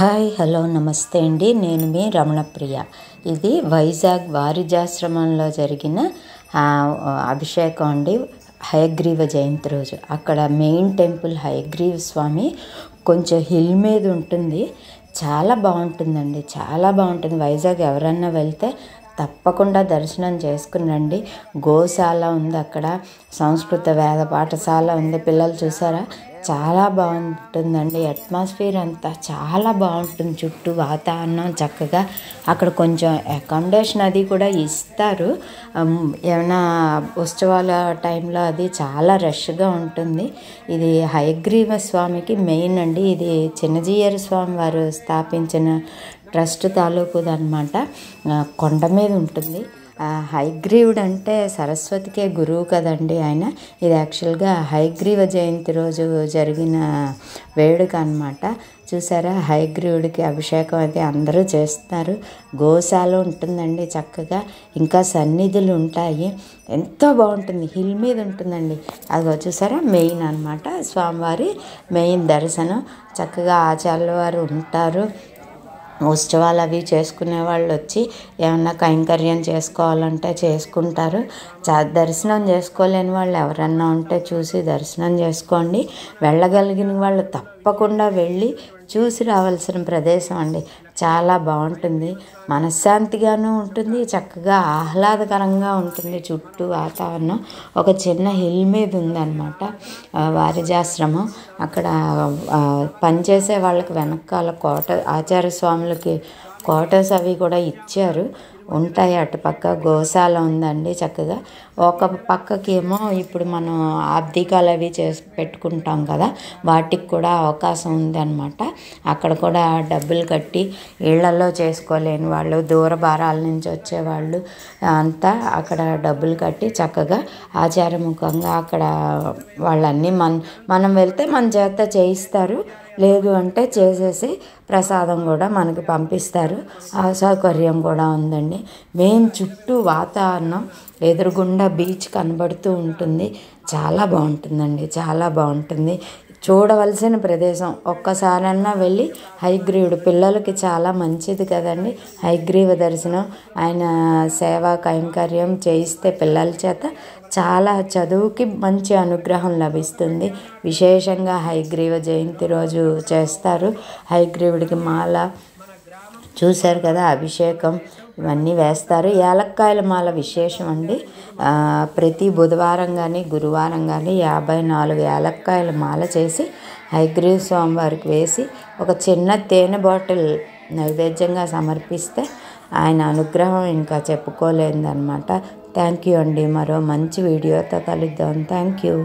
Hi hello నమస్తే అండి. నేను మీ రమణప్రియ. ఇది వైజాగ్ వారిజాశ్రమంలో జరిగిన అభిషేకం అండి. హయగ్రీవ జయంతి రోజు అక్కడ మెయిన్ టెంపుల్ హయగ్రీవ స్వామి కొంచెం హిల్ మీద ఉంటుంది. చాలా బాగుంటుందండి, చాలా బాగుంటుంది. వైజాగ్ ఎవరన్నా వెళ్తే తప్పకుండా దర్శనం చేసుకుని రండి. గోశాల ఉంది, అక్కడ సంస్కృత వేద పాఠశాల ఉంది. పిల్లలు చూసారా, చాలా బాగుంటుందండి. అట్మాస్ఫియర్ అంతా చాలా బాగుంటుంది. చుట్టూ వాతావరణం చక్కగా. అక్కడ కొంచెం అకామిడేషన్ అది కూడా ఇస్తారు. ఏమైనా ఉత్సవాల టైంలో అది చాలా రష్గా ఉంటుంది. ఇది హయగ్రీవ స్వామికి మెయిన్ అండి. ఇది చిన్నజీయర్ స్వామి వారు స్థాపించిన ట్రస్ట్ తాలూకుదనమాట. కొండ మీద ఉంటుంది. హయగ్రీవుడు అంటే సరస్వతికే గురువు కదండి ఆయన. ఇది యాక్చువల్గా హయగ్రీవ జయంతి రోజు జరిగిన వేడుక అనమాట. చూసారా, హయగ్రీవుడికి అభిషేకం అయితే అందరూ చేస్తారు. గోశాల ఉంటుందండి చక్కగా. ఇంకా సన్నిధులు ఉంటాయి. ఎంతో బాగుంటుంది. హిల్ మీద ఉంటుందండి. అదిగో చూసారా, మెయిన్ అనమాట స్వామివారి మెయిన్ దర్శనం. చక్కగా ఆచార్యుల వారు ఉంటారు. ఉత్సవాలు అవి చేసుకునే వాళ్ళు వచ్చి ఏమన్నా కైంకర్యం చేసుకోవాలంటే చేసుకుంటారు. దర్శనం చేసుకోలేని వాళ్ళు ఎవరన్నా ఉంటే చూసి దర్శనం చేసుకోండి. వెళ్ళగలిగిన వాళ్ళు తప్పకుండా వెళ్ళి చూసి రావాల్సిన ప్రదేశం అండి. చాలా బాగుంటుంది. మనశ్శాంతిగాను ఉంటుంది, చక్కగా ఆహ్లాదకరంగా ఉంటుంది. చుట్టూ వాతావరణం ఒక చిన్న హిల్ మీద ఉందన్నమాట వారిజాశ్రమం. అక్కడ పనిచేసే వాళ్ళకి వెనకాల ఆచార్య స్వాములకి క్వార్టర్స్ అవి కూడా ఇచ్చారు, ఉంటాయి. అటుపక్క గోశాల ఉందండి చక్కగా. ఒక పక్కకేమో ఇప్పుడు మనం ఆబ్దికాలు అవి చేసి పెట్టుకుంటాం కదా, వాటికి కూడా అవకాశం ఉందన్నమాట. అక్కడ కూడా డబ్బులు కట్టి ఇళ్లలో చేసుకోలేని వాళ్ళు, దూర భారాల నుంచి వచ్చేవాళ్ళు అంతా అక్కడ డబ్బులు కట్టి చక్కగా ఆచారముఖంగా అక్కడ వాళ్ళన్నీ మనం వెళ్తే మన చేత చేయిస్తారు. లేదు అంటే చేసేసి ప్రసాదం కూడా మనకి పంపిస్తారు. ఆ సౌకర్యం కూడా ఉందండి. మెయిన్ చుట్టూ వాతావరణం ఎదురుగుండా బీచ్ కనబడుతూ ఉంటుంది. చాలా బాగుంటుందండి, చాలా బాగుంటుంది. చూడవలసిన ప్రదేశం. ఒక్కసారన్నా వెళ్ళి హయగ్రీవుడు పిల్లలకి చాలా మంచిది కదండి. హయగ్రీవ దర్శనం, ఆయన సేవా కైంకర్యం చేయిస్తే పిల్లల చేత చాలా చదువుకి మంచి అనుగ్రహం లభిస్తుంది. విశేషంగా హయగ్రీవ జయంతి రోజు చేస్తారు. హయగ్రీవుడికి మాల చూశారు కదా, అభిషేకం ఇవన్నీ వేస్తారు. యాలక్కాయల మాల విశేషం అండి. ప్రతి బుధవారం కానీ గురువారం కానీ 54 యాలక్కాయల మాల చేసి హయగ్రీవ స్వామి వారికి వేసి ఒక చిన్న తేనె బాటిల్ నైవేద్యంగా సమర్పిస్తే ఆయన అనుగ్రహం ఇంకా చెప్పుకోలేదన్నమాట. థ్యాంక్ యూ అండి. మరో మంచి వీడియోతో కలుద్దాం. Thank you.